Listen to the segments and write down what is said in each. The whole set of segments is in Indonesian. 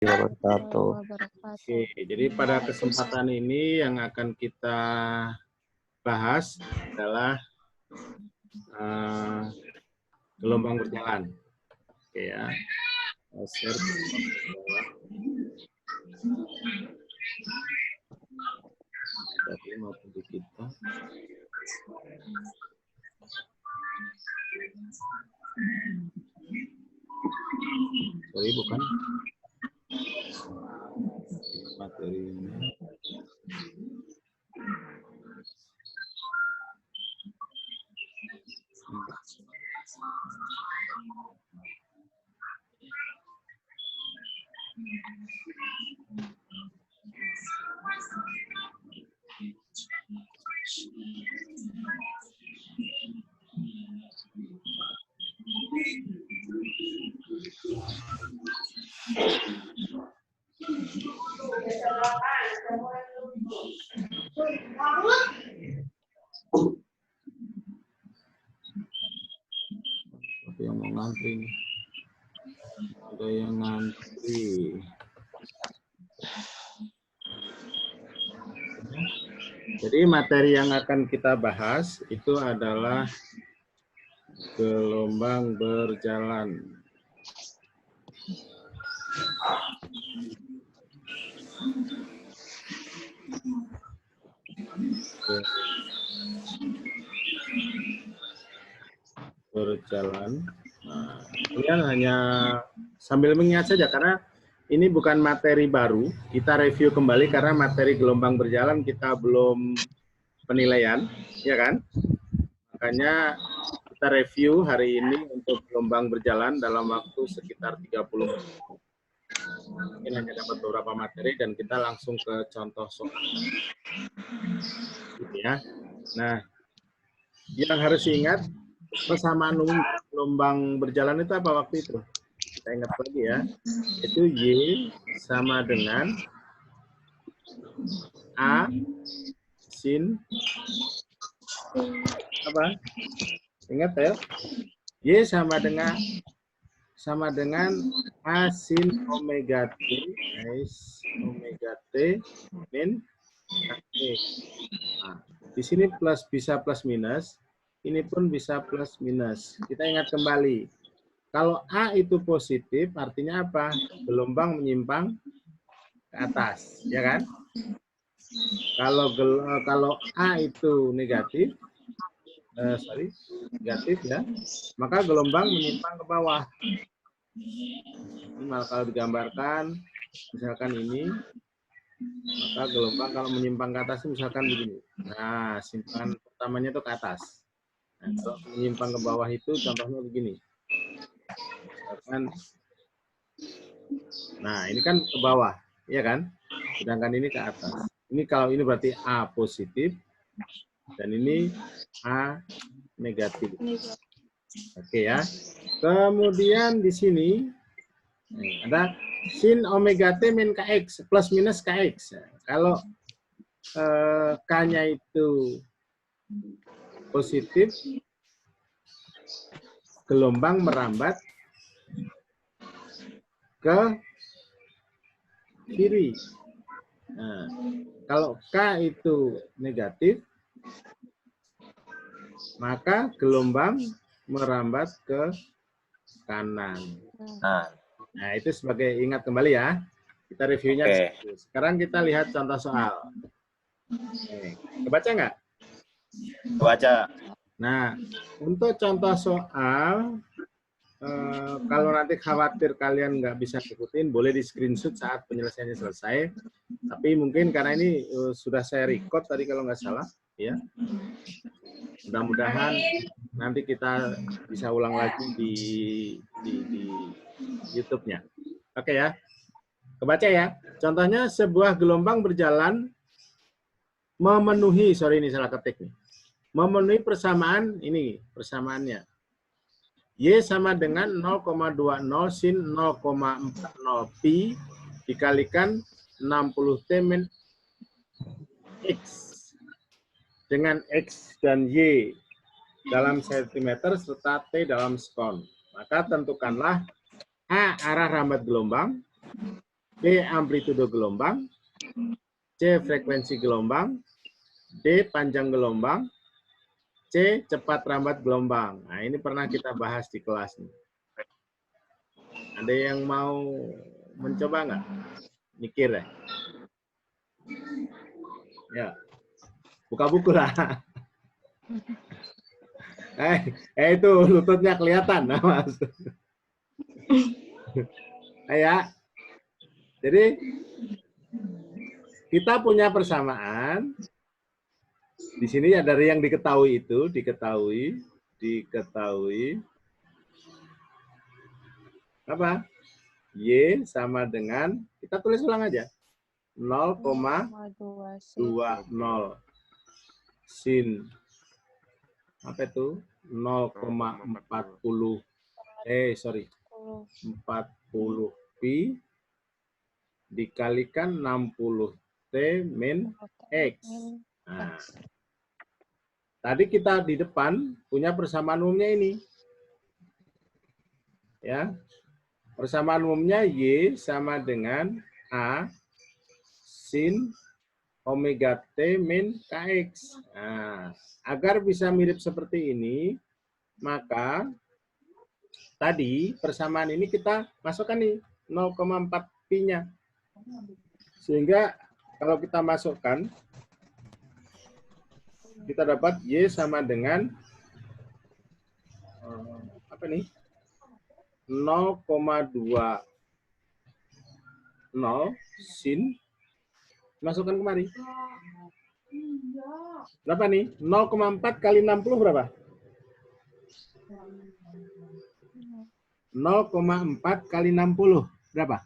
wabarakatuh. Oke, jadi pada kesempatan ini yang akan kita bahas adalah gelombang berjalan. Oke ya. Share tadi maupun di kita. Sorry, bukan materi ini. Ada yang mau ngantri nih. Ada yang ngantri. Jadi materi yang akan kita bahas itu adalah gelombang berjalan. Berjalan. Nah, kalian hanya sambil mengingat saja karena ini bukan materi baru. Kita review kembali karena materi gelombang berjalan kita belum penilaian, ya kan? Makanya kita review hari ini untuk gelombang berjalan dalam waktu sekitar 30 menit. Mungkin hanya dapat beberapa materi dan kita langsung ke contoh soal. Gitu ya. Nah, yang harus diingat persamaan umum gelombang berjalan itu apa waktu itu? Kita ingat lagi ya. Itu Y sama dengan A sin apa? Ingat ya? Y sama dengan A sin omega T, omega T min E. Nah, di sini plus bisa plus minus, ini pun bisa plus minus. Kita ingat kembali, kalau A itu positif, artinya apa? Gelombang menyimpang ke atas, ya kan? Kalau A itu negatif, negatif ya, maka gelombang menyimpang ke bawah. Ini kalau digambarkan, misalkan ini, maka gelombang kalau menyimpang ke atas misalkan begini. Nah, simpangan pertamanya itu ke atas. Nah, kalau menyimpang ke bawah itu contohnya begini. Misalkan, nah ini kan ke bawah, ya kan? Sedangkan ini ke atas. Ini kalau ini berarti A positif dan ini A negatif. Oke ya. Kemudian di sini ada sin omega T min Kx plus minus Kx. Kalau K-nya itu positif, gelombang merambat ke kiri. Nah, kalau K itu negatif, maka gelombang merambat ke kanan. Nah, itu sebagai ingat kembali ya. Kita reviewnya. Okay. Sekarang kita lihat contoh soal. Kebaca nggak? Kebaca. Nah, untuk contoh soal, kalau nanti khawatir kalian nggak bisa ikutin, boleh di screenshot saat penyelesaiannya selesai. Tapi mungkin karena ini sudah saya record tadi kalau nggak salah, ya. Mudah-mudahan nanti kita bisa ulang lagi di YouTube-nya. Oke ya. Kebaca ya. Contohnya sebuah gelombang berjalan memenuhi, sorry ini salah ketik nih. Memenuhi persamaan, ini persamaannya. Y sama dengan 0,20 sin 0,40 pi dikalikan 60 T min X. Dengan X dan Y dalam sentimeter serta T dalam sekon. Maka tentukanlah A arah rambat gelombang, B amplitudo gelombang, C frekuensi gelombang, D panjang gelombang, C cepat rambat gelombang. Nah, ini pernah kita bahas di kelas nih. Ada yang mau mencoba nggak? Mikir ya? Ya, buka buku lah. Itu lututnya kelihatan, Mas. Ya. Jadi kita punya persamaan. Di sini ya dari yang diketahui itu, diketahui apa? Y sama dengan, kita tulis ulang aja, 0,20 sin apa itu? 0,40 40 pi dikalikan 60 T min X. Nah, tadi kita di depan punya persamaan umumnya ini. Ya. Persamaan umumnya Y sama dengan A sin omega T min KX. Nah, agar bisa mirip seperti ini, maka tadi persamaan ini kita masukkan nih 0,4 pi-nya. Sehingga kalau kita masukkan, kita dapat Y sama dengan apa nih? 0,20 sin, masukkan kemari. Berapa nih? 0,4 kali 60 berapa? 0,4 kali 60 berapa?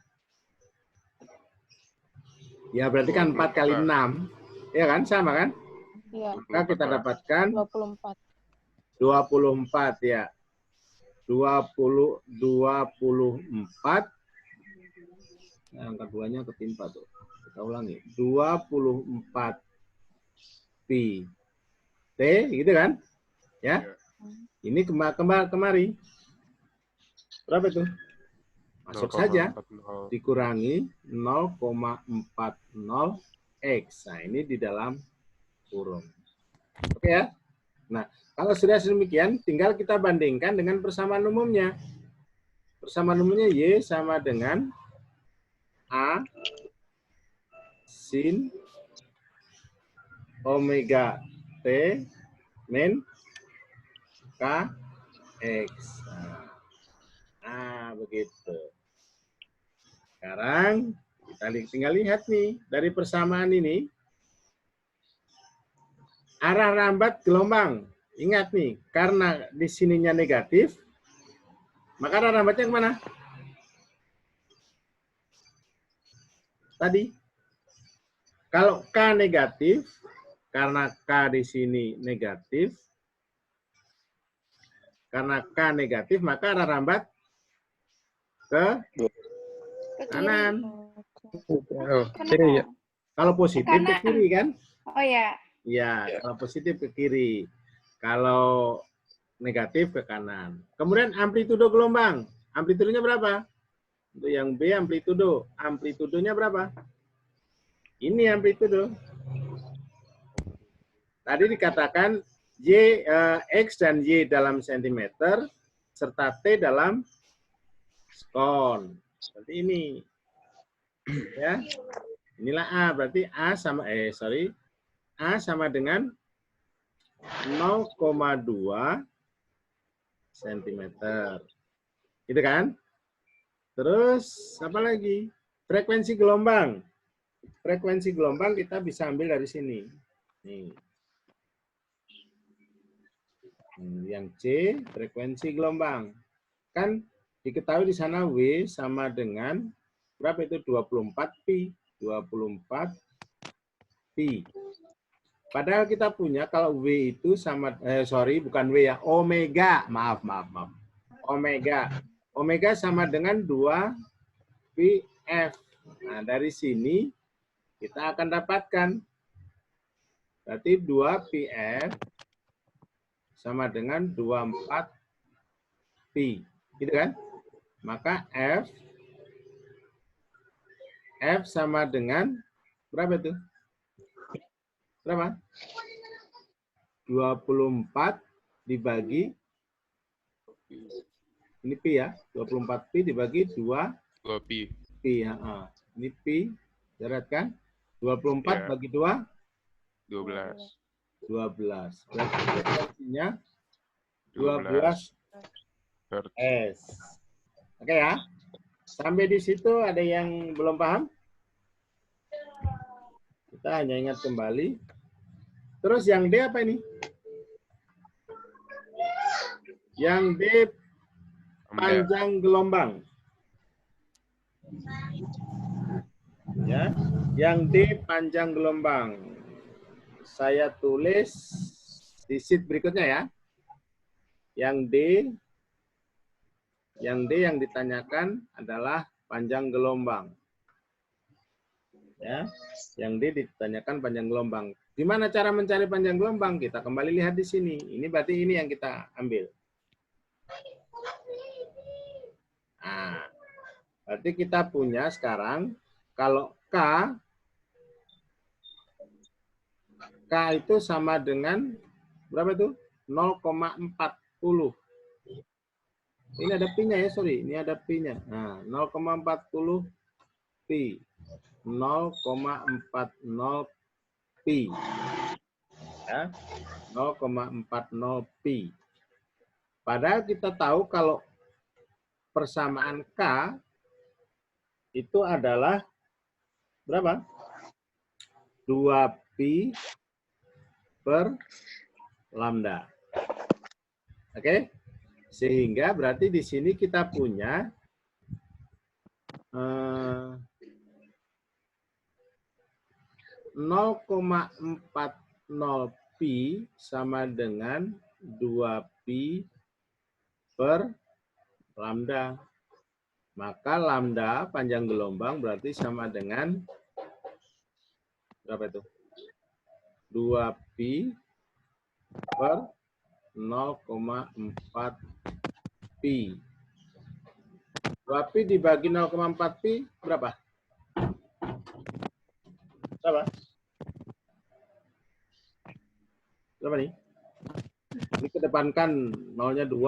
Ya berarti kan 4 kali 6. Ya kan? Sama kan? Iya. Maka kita dapatkan 24. 24 ya. 24. Nah, angka 2-nya ketimpa tuh. Kita ulangi. 24 pi T gitu kan? Ya. Ini kemari. Berapa itu? Masuk saja. Dikurangi 0,40 X. Nah, ini di dalam kurung. Oke ya? Nah, kalau sudah demikian, tinggal kita bandingkan dengan persamaan umumnya. Persamaan umumnya Y sama dengan A sin omega T min KX. Nah, begitu. Sekarang kita tinggal lihat nih, dari persamaan ini, arah rambat gelombang. Ingat nih, karena di sininya negatif, maka arah rambatnya kemana? Tadi. Kalau K negatif, karena K di sini negatif, maka arah rambat ke kanan. Kiri. Kalau positif ke kiri kan? Oh ya. Ya, kalau positif ke kiri. Kalau negatif ke kanan. Kemudian amplitudo gelombang. Amplitudonya berapa? Untuk yang B amplitudo. Amplitudonya berapa? Ini amplitudo. Tadi dikatakan X dan Y dalam sentimeter serta T dalam sekon. Seperti ini. Ya. Inilah A, berarti A sama dengan 0,2 cm. Gitu kan? Terus apa lagi? Frekuensi gelombang. Frekuensi gelombang kita bisa ambil dari sini. Nih. Yang C, frekuensi gelombang. Kan diketahui di sana W sama dengan berapa itu? 24 pi. 24 pi. Padahal kita punya kalau W itu sama, bukan W ya, omega. Maaf. Omega. Omega sama dengan 2 pi F. Nah, dari sini kita akan dapatkan. Berarti 2 pi F sama dengan 24 pi. Gitu kan? Maka F F sama dengan berapa itu? Berapa? 24 dibagi ini pi ya, 24 pi dibagi 2 pi. pi ya. Ini pi, berat kan? 24 Ya. bagi 2 12. 12. Berarti frekuensinya 12 12 Hz. S. Oke ya. Sampai di situ ada yang belum paham? Kita hanya ingat kembali. Terus yang D apa ini? Yang D panjang gelombang. Ya, yang D panjang gelombang. Saya tulis di sheet berikutnya ya. Yang D yang ditanyakan adalah panjang gelombang. Ya, yang D ditanyakan panjang gelombang. Gimana cara mencari panjang gelombang? Kita kembali lihat di sini. Ini berarti ini yang kita ambil. Nah, berarti kita punya sekarang kalau K itu sama dengan berapa itu? 0,40. Ini ada pi-nya ya, sorry. Ini ada pi-nya. Nah, 0,40 pi. 0,40 pi. Ya, 0,40 pi. Padahal kita tahu kalau persamaan K itu adalah berapa? 2 pi per lambda. Oke? Sehingga berarti di sini kita punya 0,40 pi sama dengan 2 pi per lambda. Maka lambda panjang gelombang berarti sama dengan berapa itu? 2 pi per 0,4 pi. 2 pi dibagi 0,4 pi berapa? Berapa? Berapa nih? Ini kedepankan nolnya 2.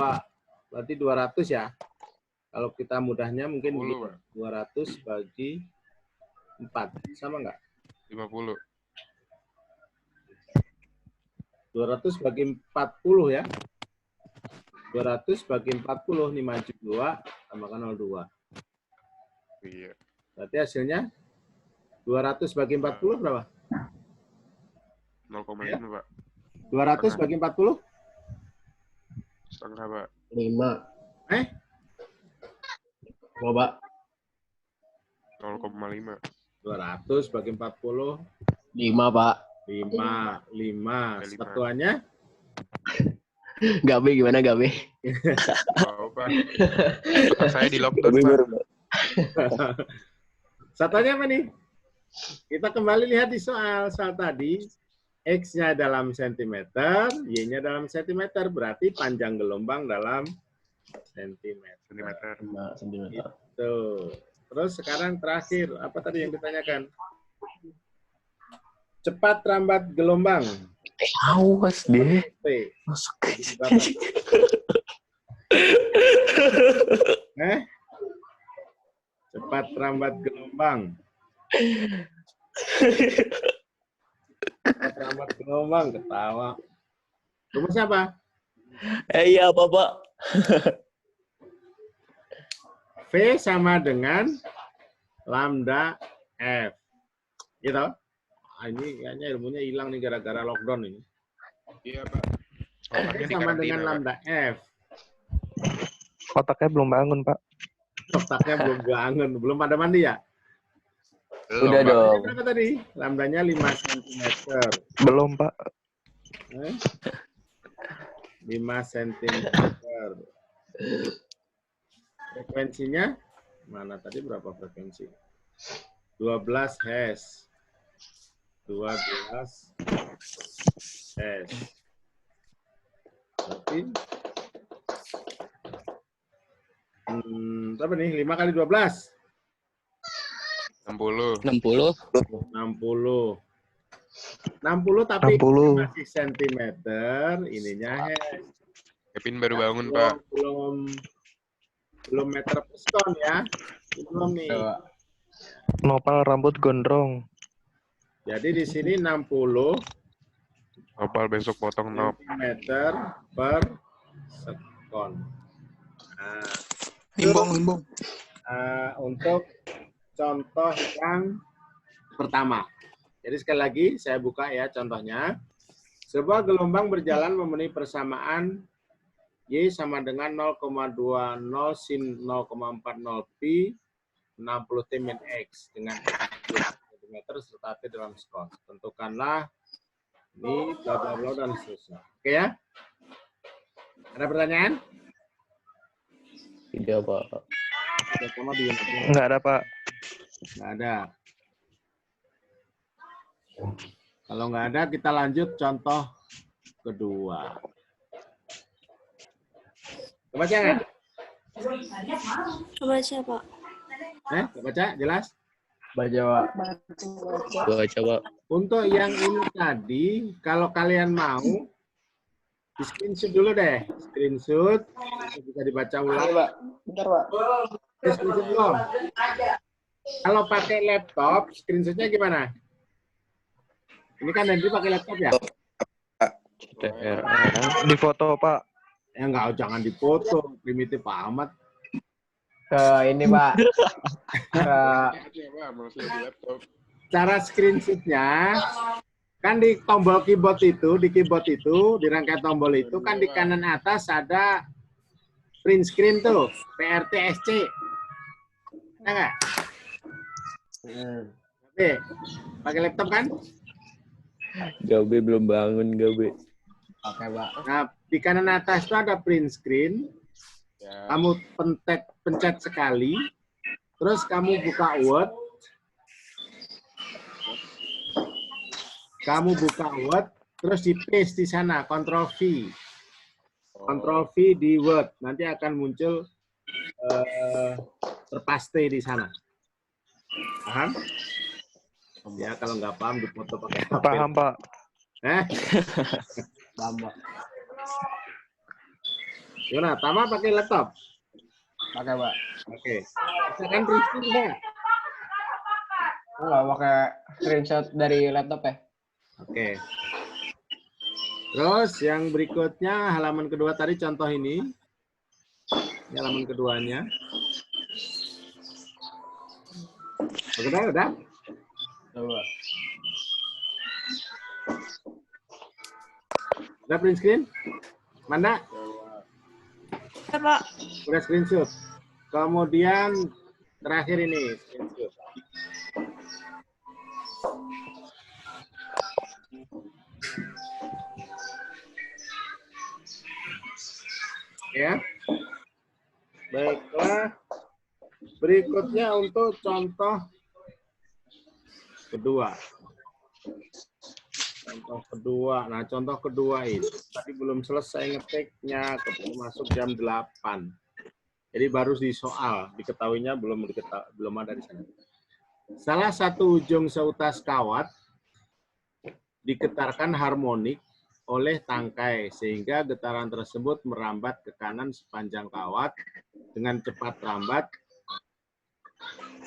Berarti 200 ya. Kalau kita mudahnya mungkin 50, 200 bagi 4. Sama nggak? 50. 200 bagi 40 ya. 200 bagi 40, 5 maju 2, tambahkan 02. Iya. Berarti hasilnya 200 bagi 40 berapa? 0,5, Pak. 200 bagi 40? Setengah, Pak. 5. Coba. 0,5. 200 bagi 40? 5, Pak. 5. Satuannya? Gabe gimana Gabe? Oh, Pak. Saya di lockdown, Pak. Satuannya apa nih? Kita kembali lihat di soal tadi. X-nya dalam sentimeter, Y-nya dalam sentimeter. Berarti panjang gelombang dalam sentimeter. 5 cm. Tuh. Terus sekarang terakhir, apa tadi yang ditanyakan? Cepat rambat gelombang. Awas deh. P. Masuk. Cepat rambat gelombang. Cepat rambat gelombang, ketawa. Rumusnya apa? Iya, Bapak. V sama dengan lambda F. Gitu? Ini kayaknya ilmunya hilang nih gara-gara lockdown ini. Iya, Pak. V sama dengan lambda F. Otaknya belum bangun, Pak. Otaknya belum bangun. Belum pada mandi ya? Udah dong. Berapa tadi? Lambdanya 5 cm. Belum, Pak. 5 cm. Frekuensinya? Mana tadi berapa frekuensi? 12 Hz. 12 Hz. Berarti berapa nih? 5 kali 12? 60. 60. 60. 60 tapi 60. masih sentimeter, ininya Kevin baru bangun, Pak. belum meter per sekon ya. Belum nih. Nopal rambut gondrong. Jadi di sini 60 Nopal besok potong nop. sentimeter per sekon. Nah, Limbong. untuk contoh yang pertama. Jadi sekali lagi saya buka ya contohnya. Sebuah gelombang berjalan memenuhi persamaan Y sama dengan 0,20 sin 0,40 pi 60 T min X dengan cm serta T dalam skor. Tentukanlah ini bla bla bla dan seterusnya. Oke ya? Ada pertanyaan? Tidak, Pak. Pertama di Nggak ada, Pak. nggak ada. Kalau nggak ada, kita lanjut contoh kedua. Kebaca nggak? Kebaca, Pak. Kebaca, jelas? Baca, Pak. Baca, Pak. Untuk yang ini tadi, kalau kalian mau, di screenshot dulu deh. Screenshot, bisa dibaca ulang. Pak. Bentar, Pak. Screenshot belum? Kalau pakai laptop, screenshotnya gimana? Ini kan Henry pakai laptop ya? Di foto, Pak. Ya enggak, jangan dipoto. Primitif amat. Ini Pak. Cara screenshotnya, kan di tombol keyboard itu, di rangkaian tombol itu, kan di kanan atas ada print screen tuh, PRTSC. Ada nggak? Oke, pakai laptop kan? Gabe belum bangun, Gabe. Oke, Pak. Nah, di kanan atas itu ada print screen. Kamu pencet sekali, terus kamu buka Word. Terus di paste di sana, Ctrl V. Ctrl V di Word, nanti akan muncul terpaste di sana. Paham? Ya, kalau nggak paham dipoto pakai HP. Paham, Pak. Paham, Pak. Gimana? Tama pakai laptop? Pakai, Pak. Oke. Misalkan print screen nggak? Enggak pakai screenshot dari laptop ya? Oke. Terus yang berikutnya halaman kedua tadi contoh ini. Ini halaman keduanya. Udah? Coba. Udah print screen? Manda? Ya, Pak. Udah screenshot. Kemudian terakhir ini screenshot. Ya. Baiklah. Berikutnya untuk contoh kedua. Nah, contoh kedua ini tadi belum selesai ngetiknya, keburu masuk jam 8. Jadi baru di soal, diketahuinya belum ada di sana. Salah satu ujung seutas kawat digetarkan harmonik oleh tangkai sehingga getaran tersebut merambat ke kanan sepanjang kawat dengan cepat rambat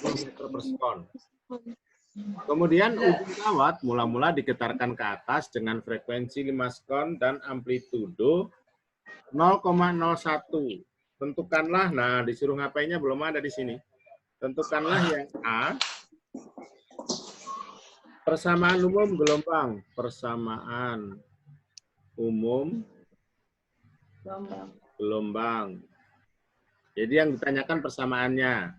meter per sekon. Kemudian ujung kawat mula-mula digetarkan ke atas dengan frekuensi 5 sekon dan amplitudo 0,01. Tentukanlah, nah disuruh ngapainnya belum ada di sini. Tentukanlah yang A. Persamaan umum gelombang. Persamaan umum gelombang. Jadi yang ditanyakan persamaannya.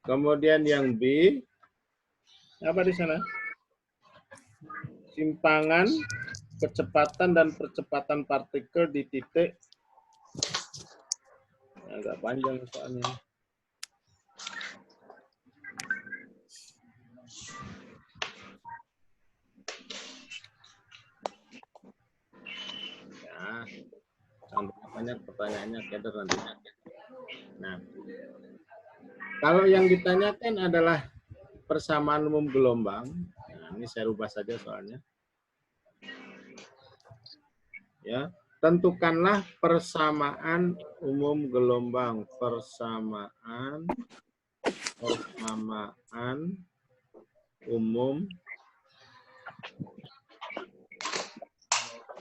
Kemudian yang B. Apa di sana? Simpangan, kecepatan dan percepatan partikel di titik. Agak panjang soalnya. Ya, banyak pertanyaannya keder nanti. Nah, kalau yang ditanyakan adalah persamaan umum gelombang. Nah, ini saya rubah saja soalnya. Ya, tentukanlah persamaan umum gelombang. Persamaan umum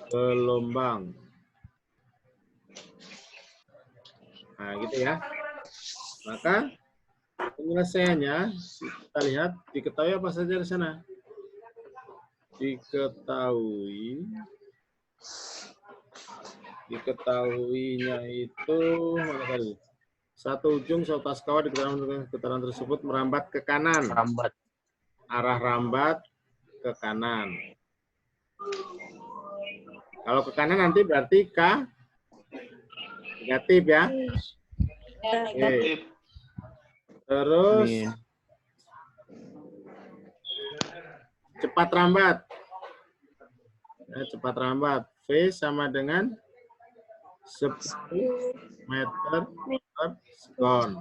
gelombang. Nah, gitu ya. Maka penyelesaiannya kita lihat diketahui apa saja di sana. Diketahuinya itu mana tadi? Satu ujung suatu kawat di getaran tersebut merambat ke kanan. Arah rambat ke kanan. Kalau ke kanan nanti berarti K negatif ya. Oke. Terus cepat rambat. Cepat rambat. V sama dengan 10 meter per sekon.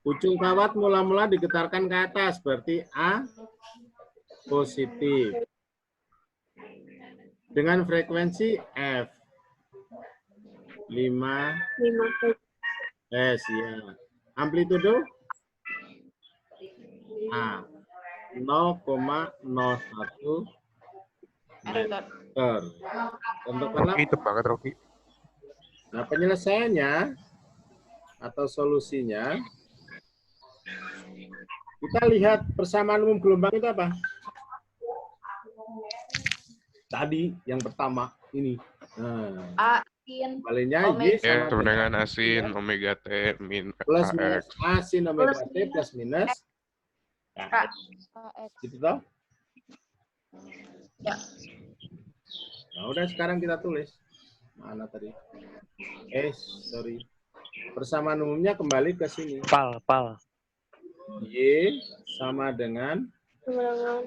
Ujung kawat mula-mula digetarkan ke atas, berarti A positif. Dengan frekuensi F. 5 S ya. Amplitudo A 0,01 meter. Tentukanlah. Itu banget, Rocky. Nah, penyelesaiannya atau solusinya, kita lihat persamaan umum gelombang itu apa? Tadi yang pertama ini. Nah, kembalinya Y Ya, sama dengan asin omega T min plus minus KX. asin omega T plus minus KX. Gitu toh? Ya. Nah, udah sekarang kita tulis. Mana tadi? Sorry. Persamaan umumnya kembali ke sini. Pal. Y sama dengan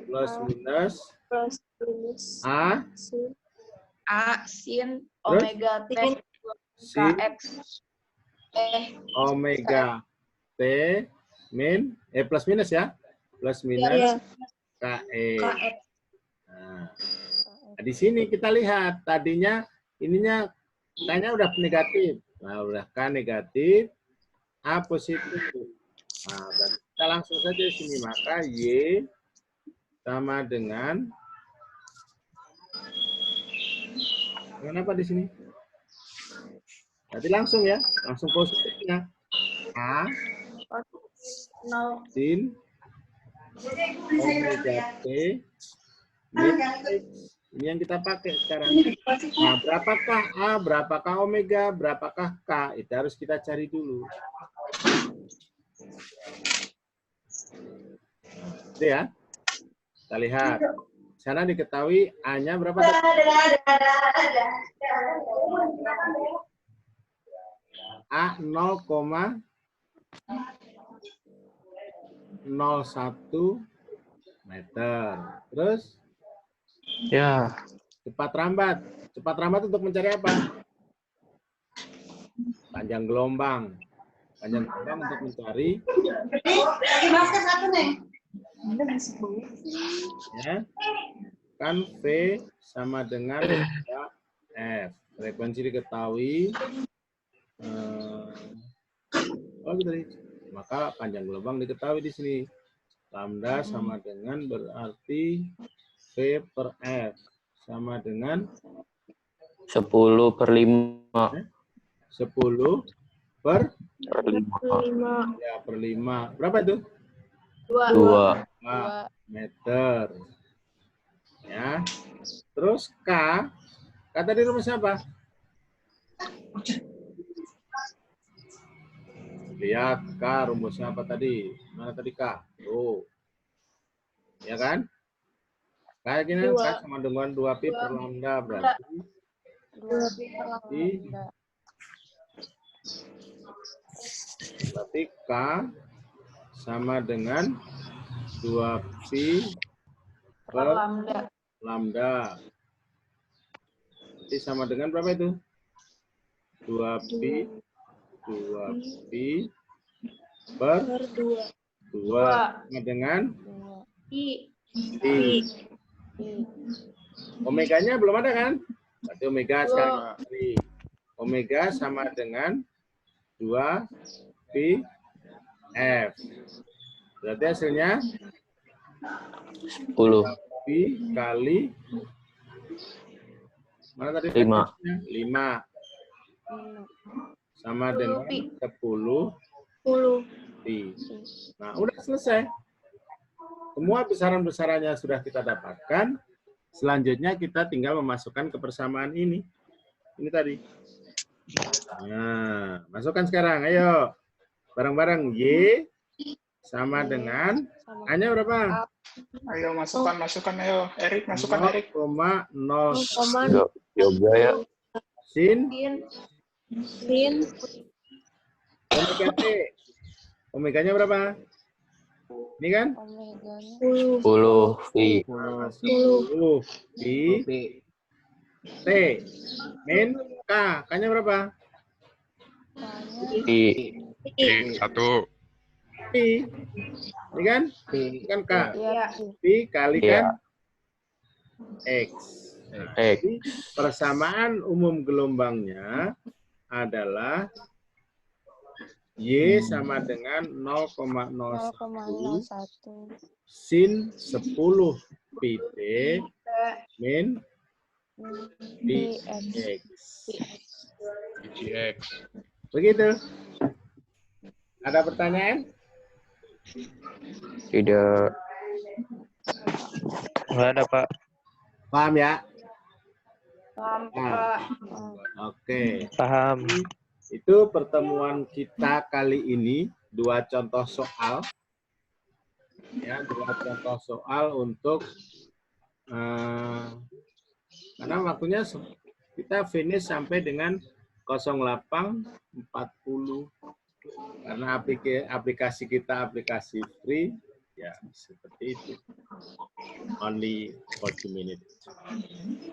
plus minus A sin omega T sin KX. omega T min plus minus ya. Plus minus KX. Nah, di sini kita lihat tadinya ininya K-nya udah negatif. Nah, udah K negatif, A positif. Nah, berarti kita langsung saja di sini. Maka Y sama dengan apa di sini? Berarti langsung ya, langsung positifnya. A sin omega T min X. Ini yang kita pakai sekarang. Nah, berapakah A, berapakah omega, berapakah K? Itu harus kita cari dulu. Itu ya. Kita lihat. Sana diketahui A-nya berapa? A 0,01 meter. Terus? Ya. Cepat rambat. Cepat rambat untuk mencari apa? Panjang gelombang. Panjang gelombang untuk mencari. Ya. Kan V sama dengan F. Frekuensi diketahui. Maka panjang gelombang diketahui di sini. Lambda sama dengan berarti V per F sama dengan 10/5. 10 per 5. ya per 5. Berapa itu? 2. Meter. Ya. Terus K tadi rumusnya apa? Lihat K rumusnya apa tadi? Mana tadi K? Tuh. Ya kan? Kayak gini K sama dengan 2pi per lambda berarti 2pi per lambda. Berarti K sama dengan 2pi per lambda. Jadi sama dengan berapa itu? 2pi per 2 sama dengan 2. I. I. I. Omeganya belum ada kan? Berarti omega sekali Belum. kali. Omega sama dengan 2 pi F. Berarti hasilnya 10. pi kali mana tadi? 5. 5 sama dengan 10 10. pi. Nah, udah selesai. Semua besaran-besarannya sudah kita dapatkan. Selanjutnya kita tinggal memasukkan kebersamaan ini. Ini tadi. Nah, masukkan sekarang. Ayo. Bareng-bareng. Y sama dengan A-nya berapa? Ayo masukkan ayo. Erik, masukkan Erik. 0,0. Yoga ya. Sin Sin. omega T. Omeganya berapa? Ini kan? Omeganya 10 pi. 10 pi T. Min K. K-nya berapa? K-nya Pi. I. 1. Pi. Ini kan? Ini kan K. ya Pi kali Iya. kan X. X. Jadi persamaan umum gelombangnya adalah Y sama dengan 0,01 0,01 sin 10 pi T min pi X. IGX. Begitu. Ada pertanyaan? Tidak. Nggak ada, Pak. Paham ya? Paham, Nah. Pak. Oke. Paham. Itu pertemuan kita kali ini, 2 contoh soal. Ya, 2 contoh soal untuk karena waktunya kita finish sampai dengan 08.40. Karena aplikasi kita aplikasi free, ya seperti itu. Only 40 minutes.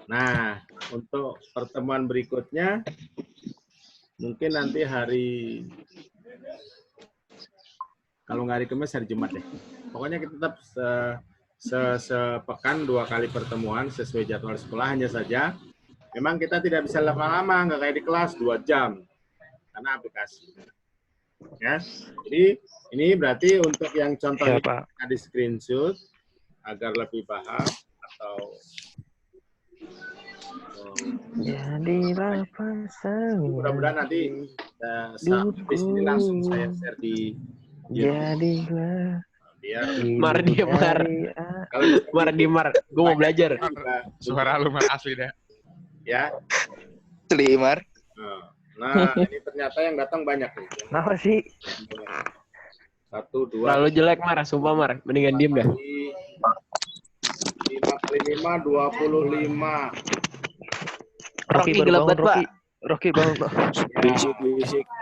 Nah, untuk pertemuan berikutnya, mungkin nanti hari, kalau nggak hari Kamis, hari Jumat deh. Pokoknya kita tetap sepekan 2 kali pertemuan sesuai jadwal sekolah. Hanya saja, memang kita tidak bisa lama-lama, nggak kayak di kelas 2 jam. Karena aplikasi. Ya, jadi ini berarti untuk yang contohnya Ya, Pak. di screenshot agar lebih paham atau Jadilah pasangan. mudah-mudahan nanti habis ini langsung saya share di YouTube. Jadilah. Biar Mar dia Mar. kalau bisa Mar di Mar. Gue mau belajar. Suara lu Mar asli dah. ya. Selimar. Nah, ini ternyata yang datang banyak nih. Kenapa sih? 1, 2, Terlalu jelek Mar, sumpah Mar. Mendingan diem dah. 5 kali 5, 25. Rocky gelap banget, Pak. Rocky bangun, Pak. Berisik.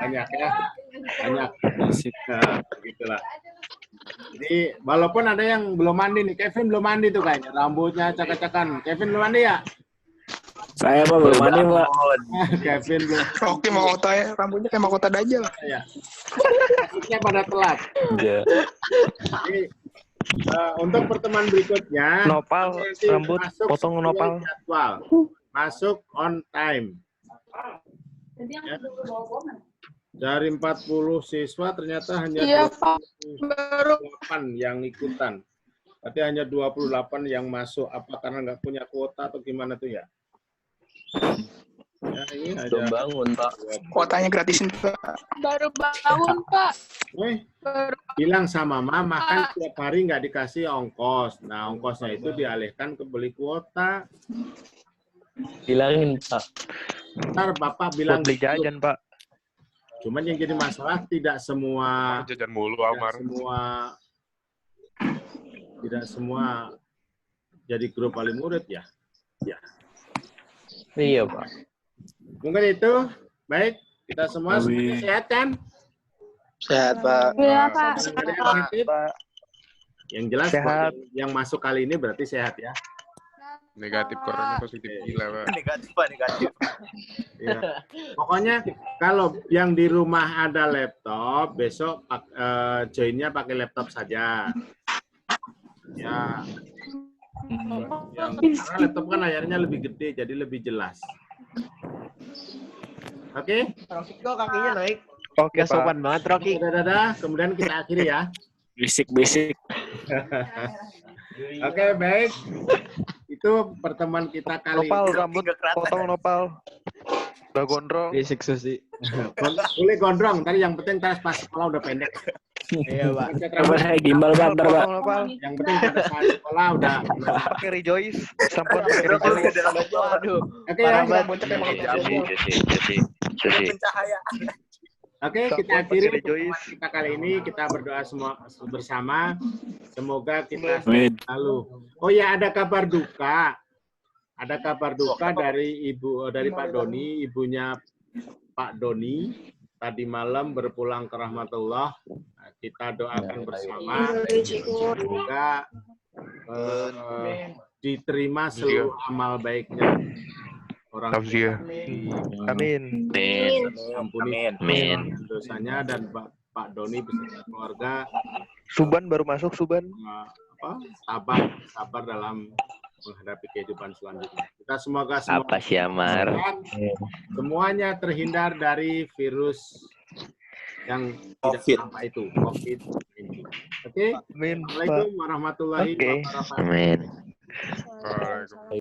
Banyak ya. Banyak. Nah, begitulah. Jadi, walaupun ada yang belum mandi nih. Kevin belum mandi tuh kayaknya. Rambutnya cak-cakan. Kevin belum mandi ya? Saya Pak belum mandi Pak. Kevin belum. Rocky mahkota ya, rambutnya kayak mahkota Dajjal. Ya. Maksudnya pada telat. Iya. Jadi, untuk pertemuan berikutnya, Nopal, nanti rambut, masuk potong sesuai nopal. jadwal. Masuk on time. Ya. Dari 40 siswa ternyata hanya Iya, Pak. 28 yang ikutan. Berarti hanya 28 yang masuk. Apa karena nggak punya kuota atau gimana tuh ya? Ya, ini Belum aja. bangun, Pak. Kuotanya gratisin Pak. Baru bangun, Pak. Bilang sama mama, kan tiap hari nggak dikasih ongkos. Nah, ongkosnya itu dialihkan ke beli kuota. Bilangin, Pak. Ntar Bapak Buat bilang, beli jajan, Pak. cuman yang jadi masalah tidak semua Jajan mulu Amar. tidak semua jadi grup wali murid ya. Ya. Iya, Pak. Mungkin itu. Baik, kita semua semuanya sehat kan? Sehat Pak. Iya, Pak. Ada yang sakit? Yang jelas Sehat. yang masuk kali ini berarti sehat ya. Negatif corona, positif gila, Pak. Negatif, Pak, negatif. Ya. Pokoknya kalau yang di rumah ada laptop, besok joinnya pakai laptop saja. Ya. Karena laptop kan layarnya lebih gede, jadi lebih jelas. Oke? Rocky kok kakinya naik. Oke, Gak sopan banget, Rocky. Dadah. Kemudian kita akhiri ya. Bisik-bisik. Oke, baik. Itu pertemuan kita kali Nopal, ini. rambut potong nopal. Udah gondrong. Bisik Susi. Boleh gondrong, tadi yang penting pas sekolah udah pendek. Iya, Pak. Cat rambut, gimbal Pak, ntar, Pak. Potong nopal. yang penting pada saat sekolah udah. Pakai rejoice. Sampai pakai rejoice. Waduh. Oke ya. Bocah emang Pencahaya. Oke, kita Sampai akhiri pakai pertemuan rejoice. kita kali ini. Kita berdoa semua bersama. Semoga kita Amin. selalu. Oh ya, ada kabar duka. Ada kabar duka dari Pak Doni, ibunya Pak Doni. Tadi malam berpulang ke rahmatullah. Nah, kita doakan bersama. Semoga diterima seluruh amal baiknya. Orang Tafsir. Amin. ampuni Amin. dosanya dan Pak Doni beserta keluarga Suban baru masuk, Suban. sabar dalam menghadapi kehidupan selanjutnya. Kita semoga Apa sih, Amar? semuanya terhindar dari virus yang tidak Covid. sampai itu, COVID. Oke. Amin, Pak. Assalamualaikum warahmatullahi Oke. wabarakatuh. Amin. Waalaikumsalam.